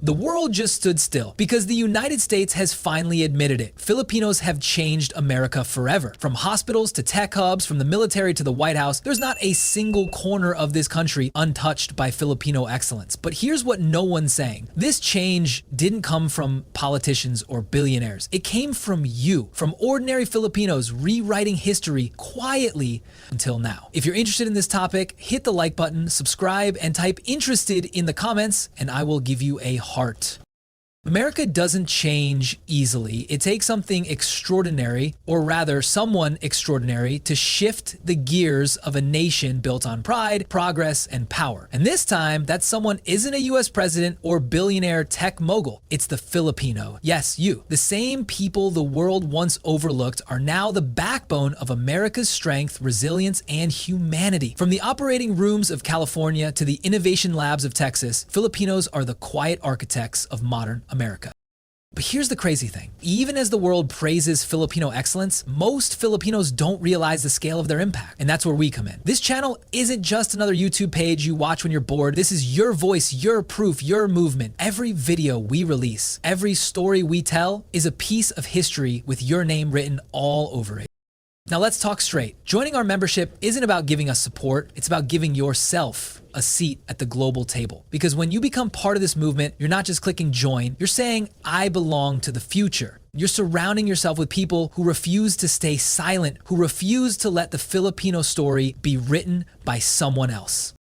The world just stood still because the United States has finally admitted it. Filipinos have changed America forever. From hospitals to tech hubs, from the military to the White House, there's not a single corner of this country untouched by Filipino excellence. But here's what no one's saying. This change didn't come from politicians or billionaires. It came from you, from ordinary Filipinos rewriting history quietly until now. If you're interested in this topic, hit the like button, subscribe, and type "interested" in the comments, and I will give you a heart. America doesn't change easily. It takes something extraordinary, or rather someone extraordinary, to shift the gears of a nation built on pride, progress, and power. And this time, that someone isn't a US president or billionaire tech mogul. It's the Filipino. Yes, you. The same people the world once overlooked are now the backbone of America's strength, resilience, and humanity. From the operating rooms of California to the innovation labs of Texas, Filipinos are the quiet architects of modern America. But here's the crazy thing. Even as the world praises Filipino excellence, most Filipinos don't realize the scale of their impact. And that's where we come in. This channel isn't just another YouTube page you watch when you're bored. This is your voice, your proof, your movement. Every video we release, every story we tell is a piece of history with your name written all over it. Now let's talk straight. Joining our membership isn't about giving us support, it's about giving yourself a seat at the global table. Because when you become part of this movement, you're not just clicking join, you're saying, I belong to the future. You're surrounding yourself with people who refuse to stay silent, who refuse to let the Filipino story be written by someone else.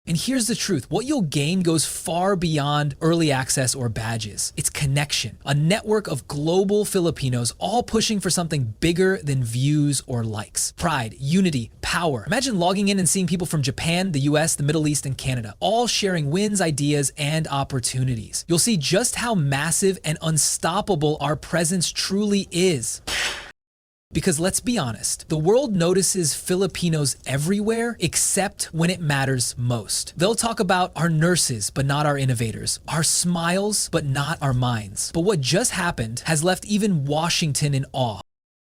And here's the truth. What you'll gain goes far beyond early access or badges. It's connection, a network of global Filipinos all pushing for something bigger than views or likes. Pride, unity, power. Imagine logging in and seeing people from Japan, the US, the Middle East, and Canada, all sharing wins, ideas, and opportunities. You'll see just how massive and unstoppable our presence truly is. Because let's be honest, the world notices Filipinos everywhere except when it matters most. They'll talk about our nurses, but not our innovators, our smiles, but not our minds. But what just happened has left even Washington in awe.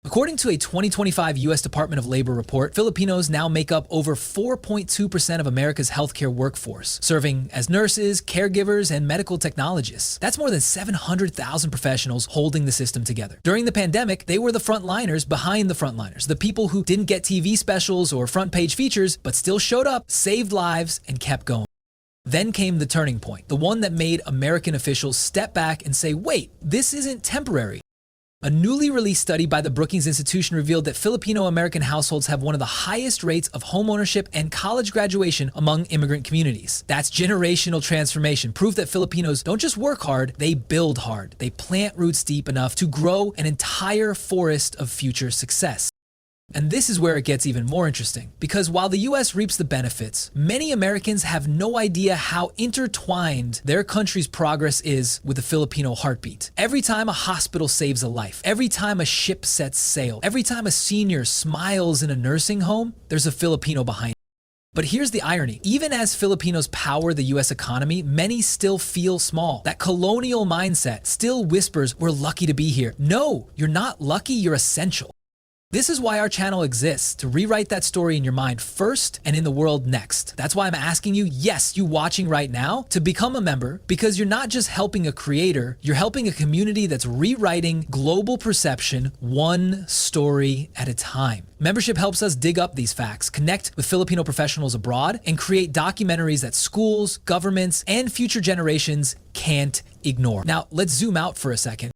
According to a 2025 U.S. Department of Labor report, Filipinos now make up over 4.2% of America's healthcare workforce, serving as nurses, caregivers, and medical technologists. That's more than 700,000 professionals holding the system together. During the pandemic, they were the frontliners behind the frontliners, the people who didn't get TV specials or front page features, but still showed up, saved lives, and kept going. Then came the turning point, the one that made American officials step back and say, wait, this isn't temporary. A newly released study by the Brookings Institution revealed that Filipino-American households have one of the highest rates of homeownership and college graduation among immigrant communities. That's generational transformation, proof that Filipinos don't just work hard, they build hard. They plant roots deep enough to grow an entire forest of future success. And this is where it gets even more interesting, because while the US reaps the benefits, many Americans have no idea how intertwined their country's progress is with the Filipino heartbeat. Every time a hospital saves a life, every time a ship sets sail, every time a senior smiles in a nursing home, there's a Filipino behind it. But here's the irony. Even as Filipinos power the US economy, many still feel small. That colonial mindset still whispers, we're lucky to be here. No, you're not lucky, you're essential. This is why our channel exists, to rewrite that story in your mind first and in the world next. That's why I'm asking you, yes, you watching right now, to become a member, because you're not just helping a creator, you're helping a community that's rewriting global perception one story at a time. Membership helps us dig up these facts, connect with Filipino professionals abroad, and create documentaries that schools, governments, and future generations can't ignore. Now, let's zoom out for a second.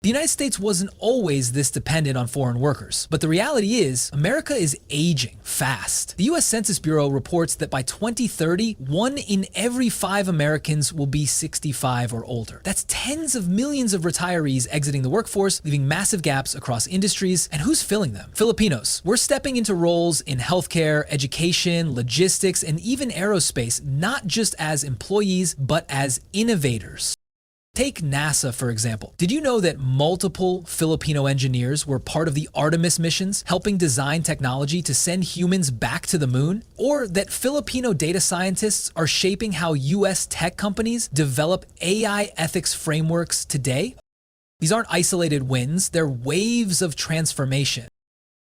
The United States wasn't always this dependent on foreign workers, but the reality is America is aging fast. The US Census Bureau reports that by 2030, 1 in every 5 Americans will be 65 or older. That's tens of millions of retirees exiting the workforce, leaving massive gaps across industries, and who's filling them? Filipinos. We're stepping into roles in healthcare, education, logistics, and even aerospace, not just as employees, but as innovators. Take NASA, for example. Did you know that multiple Filipino engineers were part of the Artemis missions, helping design technology to send humans back to the moon? Or that Filipino data scientists are shaping how US tech companies develop AI ethics frameworks today? These aren't isolated wins, they're waves of transformation.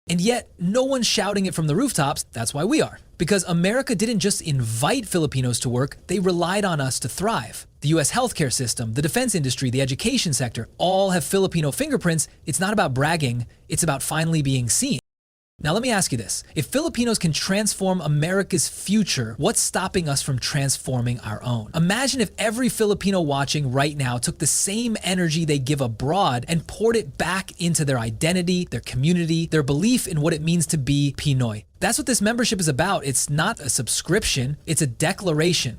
And yet, no one's shouting it from the rooftops. That's why we are. Because America didn't just invite Filipinos to work, they relied on us to thrive. The US healthcare system, the defense industry, the education sector, all have Filipino fingerprints. It's not about bragging, it's about finally being seen. Now let me ask you this. If Filipinos can transform America's future, what's stopping us from transforming our own? Imagine if every Filipino watching right now took the same energy they give abroad and poured it back into their identity, their community, their belief in what it means to be Pinoy. That's what this membership is about. It's not a subscription, it's a declaration.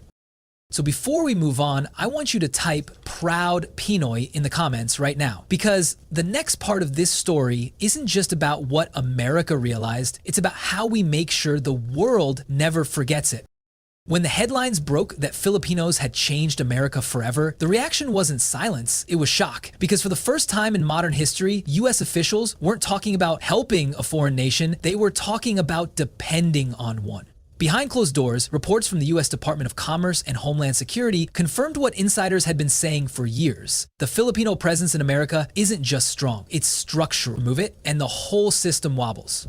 So before we move on, I want you to type "Proud Pinoy" in the comments right now, because the next part of this story isn't just about what America realized, it's about how we make sure the world never forgets it. When the headlines broke that Filipinos had changed America forever, the reaction wasn't silence, it was shock. Because for the first time in modern history, US officials weren't talking about helping a foreign nation, they were talking about depending on one. Behind closed doors, reports from the US Department of Commerce and Homeland Security confirmed what insiders had been saying for years. The Filipino presence in America isn't just strong, it's structural. Remove it, and the whole system wobbles.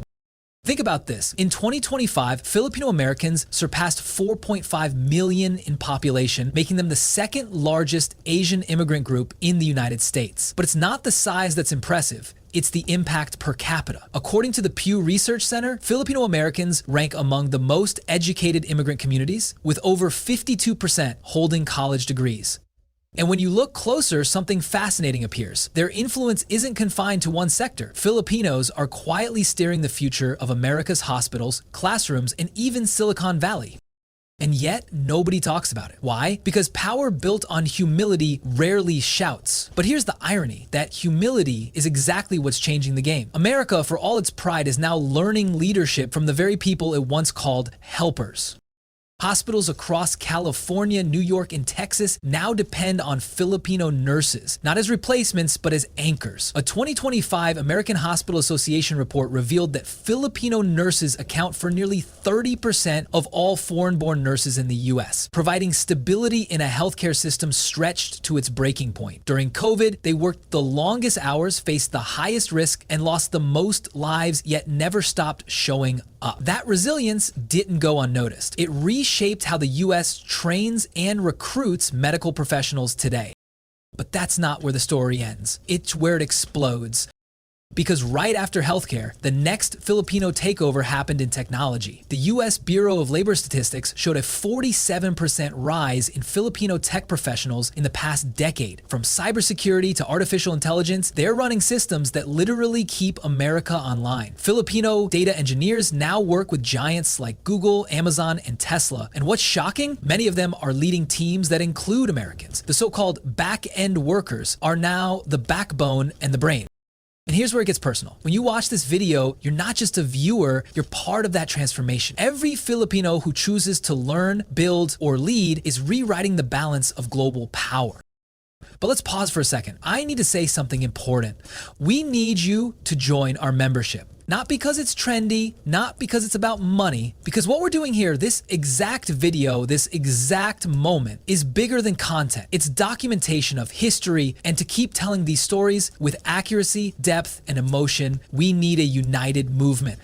Think about this. In 2025, Filipino Americans surpassed 4.5 million in population, making them the second largest Asian immigrant group in the United States. But it's not the size that's impressive. It's the impact per capita. According to the Pew Research Center, Filipino Americans rank among the most educated immigrant communities, with over 52% holding college degrees. And when you look closer, something fascinating appears. Their influence isn't confined to one sector. Filipinos are quietly steering the future of America's hospitals, classrooms, and even Silicon Valley. And yet, nobody talks about it. Why? Because power built on humility rarely shouts. But here's the irony, that humility is exactly what's changing the game. America, for all its pride, is now learning leadership from the very people it once called helpers. Hospitals across California, New York, and Texas now depend on Filipino nurses, not as replacements, but as anchors. A 2025 American Hospital Association report revealed that Filipino nurses account for nearly 30% of all foreign-born nurses in the US, providing stability in a healthcare system stretched to its breaking point. During COVID, they worked the longest hours, faced the highest risk, and lost the most lives, yet never stopped showing up. That resilience didn't go unnoticed. It reshaped how the US trains and recruits medical professionals today. But that's not where the story ends. It's where it explodes. Because right after healthcare, the next Filipino takeover happened in technology. The US Bureau of Labor Statistics showed a 47% rise in Filipino tech professionals in the past decade. From cybersecurity to artificial intelligence, they're running systems that literally keep America online. Filipino data engineers now work with giants like Google, Amazon, and Tesla. And what's shocking? Many of them are leading teams that include Americans. The so-called back-end workers are now the backbone and the brain. And here's where it gets personal. When you watch this video, you're not just a viewer, you're part of that transformation. Every Filipino who chooses to learn, build, or lead is rewriting the balance of global power. But let's pause for a second. I need to say something important. We need you to join our membership. Not because it's trendy, not because it's about money, because what we're doing here, this exact video, this exact moment, is bigger than content. It's documentation of history, and to keep telling these stories with accuracy, depth, and emotion, we need a united movement.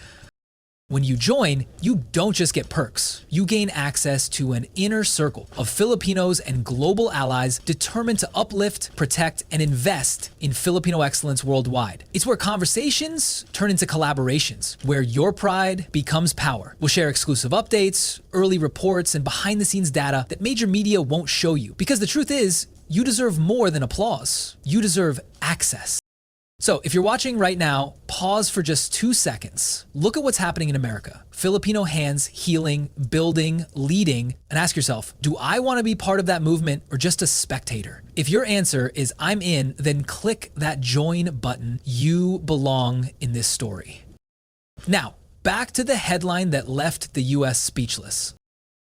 When you join, you don't just get perks. You gain access to an inner circle of Filipinos and global allies determined to uplift, protect, and invest in Filipino excellence worldwide. It's where conversations turn into collaborations, where your pride becomes power. We'll share exclusive updates, early reports, and behind-the-scenes data that major media won't show you. Because the truth is, you deserve more than applause. You deserve access. So if you're watching right now, pause for just 2 seconds. Look at what's happening in America. Filipino hands healing, building, leading, and ask yourself, do I want to be part of that movement or just a spectator? If your answer is I'm in, then click that join button. You belong in this story. Now, back to the headline that left the US speechless.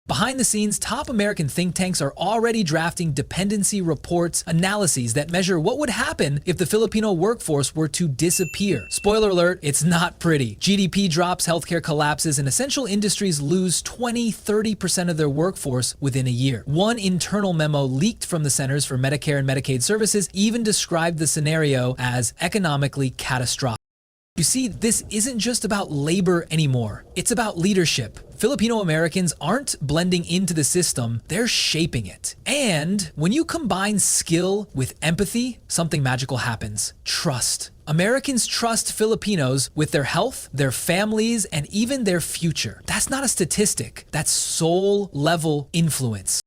Behind the scenes, top American think tanks are already drafting dependency reports, analyses that measure what would happen if the Filipino workforce were to disappear. Spoiler alert, it's not pretty. GDP drops, healthcare collapses, and essential industries lose 20-30% of their workforce within a year. One internal memo leaked from the Centers for Medicare and Medicaid Services even described the scenario as economically catastrophic. You see, this isn't just about labor anymore. It's about leadership. Filipino Americans aren't blending into the system, they're shaping it. And when you combine skill with empathy, something magical happens. Trust. Americans trust Filipinos with their health, their families, and even their future. That's not a statistic, that's soul-level influence.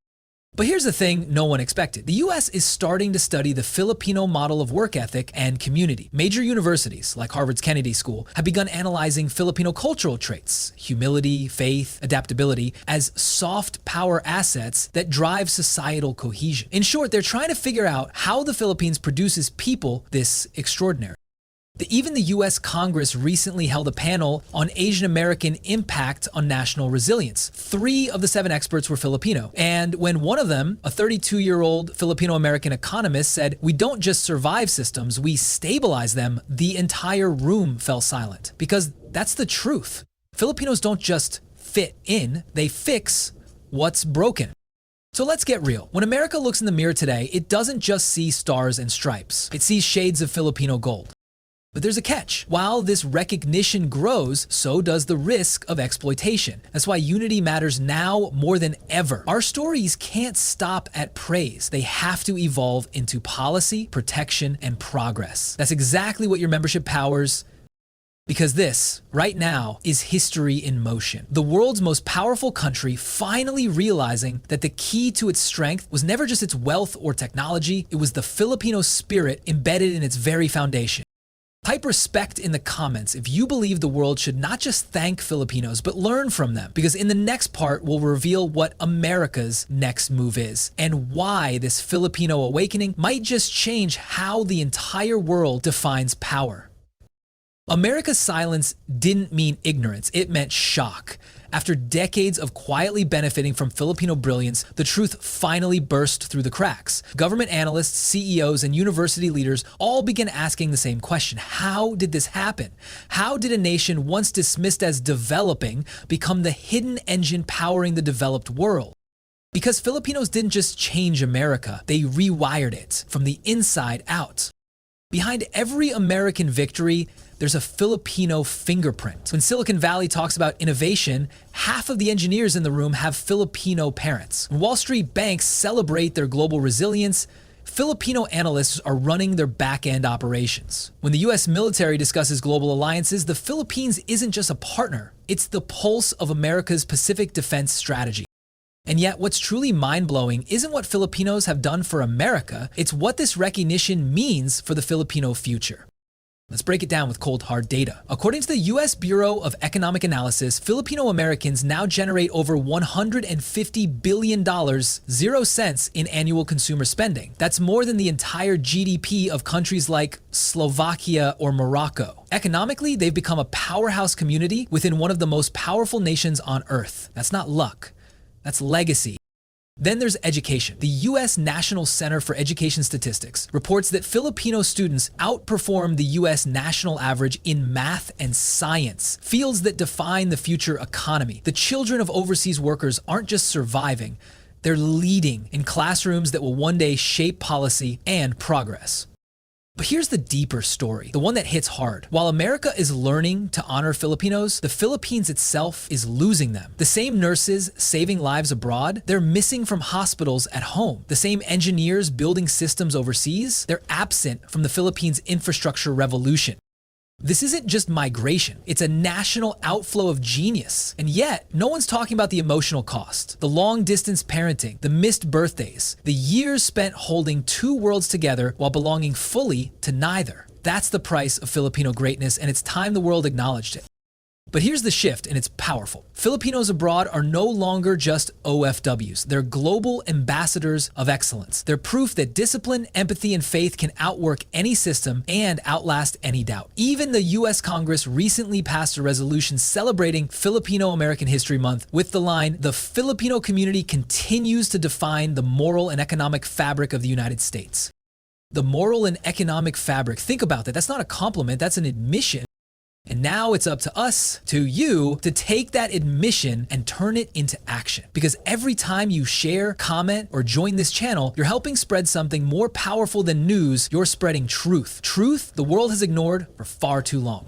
But here's the thing no one expected. The US is starting to study the Filipino model of work ethic and community. Major universities, like Harvard's Kennedy School, have begun analyzing Filipino cultural traits, humility, faith, adaptability, as soft power assets that drive societal cohesion. In short, they're trying to figure out how the Philippines produces people this extraordinary. Even the US Congress recently held a panel on Asian American impact on national resilience. 3 of the 7 experts were Filipino. And when one of them, a 32-year-old Filipino American economist, said, "We don't just survive systems, we stabilize them," the entire room fell silent. Because that's the truth. Filipinos don't just fit in, they fix what's broken. So let's get real. When America looks in the mirror today, it doesn't just see stars and stripes. It sees shades of Filipino gold. But there's a catch. While this recognition grows, so does the risk of exploitation. That's why unity matters now more than ever. Our stories can't stop at praise. They have to evolve into policy, protection, and progress. That's exactly what your membership powers. Because this, right now, is history in motion. The world's most powerful country finally realizing that the key to its strength was never just its wealth or technology, it was the Filipino spirit embedded in its very foundation. Type respect in the comments if you believe the world should not just thank Filipinos, but learn from them. Because in the next part, we'll reveal what America's next move is and why this Filipino awakening might just change how the entire world defines power. America's silence didn't mean ignorance, it meant shock. After decades of quietly benefiting from Filipino brilliance, the truth finally burst through the cracks. Government analysts, CEOs, and university leaders all began asking the same question. How did this happen? How did a nation once dismissed as developing become the hidden engine powering the developed world? Because Filipinos didn't just change America, they rewired it from the inside out. Behind every American victory, there's a Filipino fingerprint. When Silicon Valley talks about innovation, half of the engineers in the room have Filipino parents. When Wall Street banks celebrate their global resilience, Filipino analysts are running their back-end operations. When the US military discusses global alliances, the Philippines isn't just a partner, it's the pulse of America's Pacific defense strategy. And yet, what's truly mind-blowing isn't what Filipinos have done for America, it's what this recognition means for the Filipino future. Let's break it down with cold, hard data. According to the US Bureau of Economic Analysis, Filipino Americans now generate over $150 billion, 0 cents in annual consumer spending. That's more than the entire GDP of countries like Slovakia or Morocco. Economically, they've become a powerhouse community within one of the most powerful nations on earth. That's not luck. That's legacy. Then there's education. The U.S. National Center for Education Statistics reports that Filipino students outperform the U.S. national average in math and science, fields that define the future economy. The children of overseas workers aren't just surviving, they're leading in classrooms that will one day shape policy and progress. But here's the deeper story, the one that hits hard. While America is learning to honor Filipinos, the Philippines itself is losing them. The same nurses saving lives abroad, they're missing from hospitals at home. The same engineers building systems overseas, they're absent from the Philippines' infrastructure revolution. This isn't just migration, it's a national outflow of genius. And yet, no one's talking about the emotional cost, the long-distance parenting, the missed birthdays, the years spent holding 2 worlds together while belonging fully to neither. That's the price of Filipino greatness, and it's time the world acknowledged it. But here's the shift, and it's powerful. Filipinos abroad are no longer just OFWs. They're global ambassadors of excellence. They're proof that discipline, empathy, and faith can outwork any system and outlast any doubt. Even the US Congress recently passed a resolution celebrating Filipino American History Month with the line, "The Filipino community continues to define the moral and economic fabric of the United States." The moral and economic fabric, think about that. That's not a compliment, that's an admission. And now it's up to us, to you, to take that admission and turn it into action. Because every time you share, comment, or join this channel, you're helping spread something more powerful than news. You're spreading truth. Truth the world has ignored for far too long.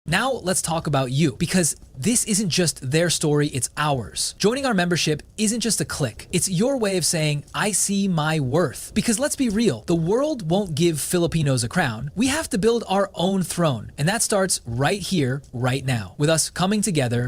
Now let's talk about you, because this isn't just their story, it's ours. Joining our membership isn't just a click. It's your way of saying, I see my worth. Because let's be real, the world won't give Filipinos a crown. We have to build our own throne. And that starts right here, right now, with us coming together.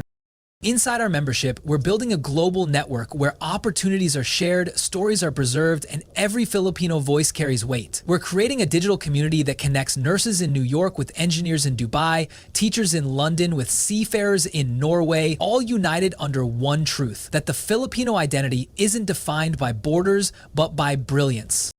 Inside our membership, we're building a global network where opportunities are shared, stories are preserved, and every Filipino voice carries weight. We're creating a digital community that connects nurses in New York with engineers in Dubai, teachers in London with seafarers in Norway, all united under one truth, that the Filipino identity isn't defined by borders, but by brilliance.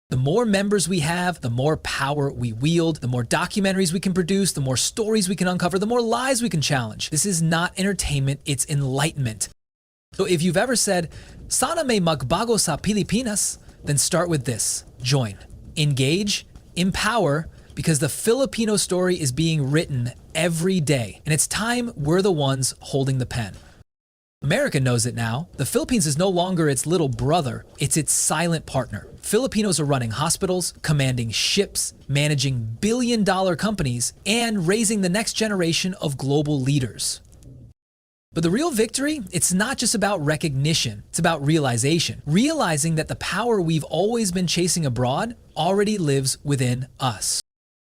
The more members we have, the more power we wield, the more documentaries we can produce, the more stories we can uncover, the more lies we can challenge. This is not entertainment, it's enlightenment. So if you've ever said, Sana may magbago sa Pilipinas, then start with this. Join, engage, empower, because the Filipino story is being written every day. And it's time we're the ones holding the pen. America knows it now. The Philippines is no longer its little brother, it's its silent partner. Filipinos are running hospitals, commanding ships, managing billion-dollar companies, and raising the next generation of global leaders. But the real victory, it's not just about recognition, it's about realization. Realizing that the power we've always been chasing abroad already lives within us.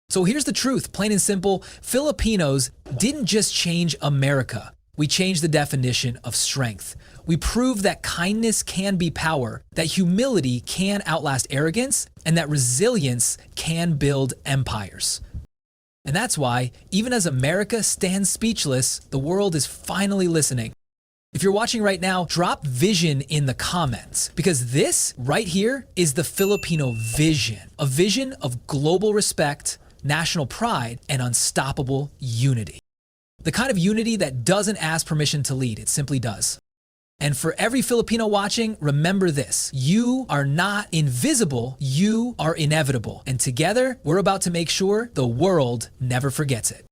So here's the truth, plain and simple, Filipinos didn't just change America. We changed the definition of strength. We proved that kindness can be power, that humility can outlast arrogance, and that resilience can build empires. And that's why, even as America stands speechless, the world is finally listening. If you're watching right now, drop vision in the comments, because this right here is the Filipino vision, a vision of global respect, national pride, and unstoppable unity. The kind of unity that doesn't ask permission to lead, it simply does. And for every Filipino watching, remember this. You are not invisible, you are inevitable. And together, we're about to make sure the world never forgets it.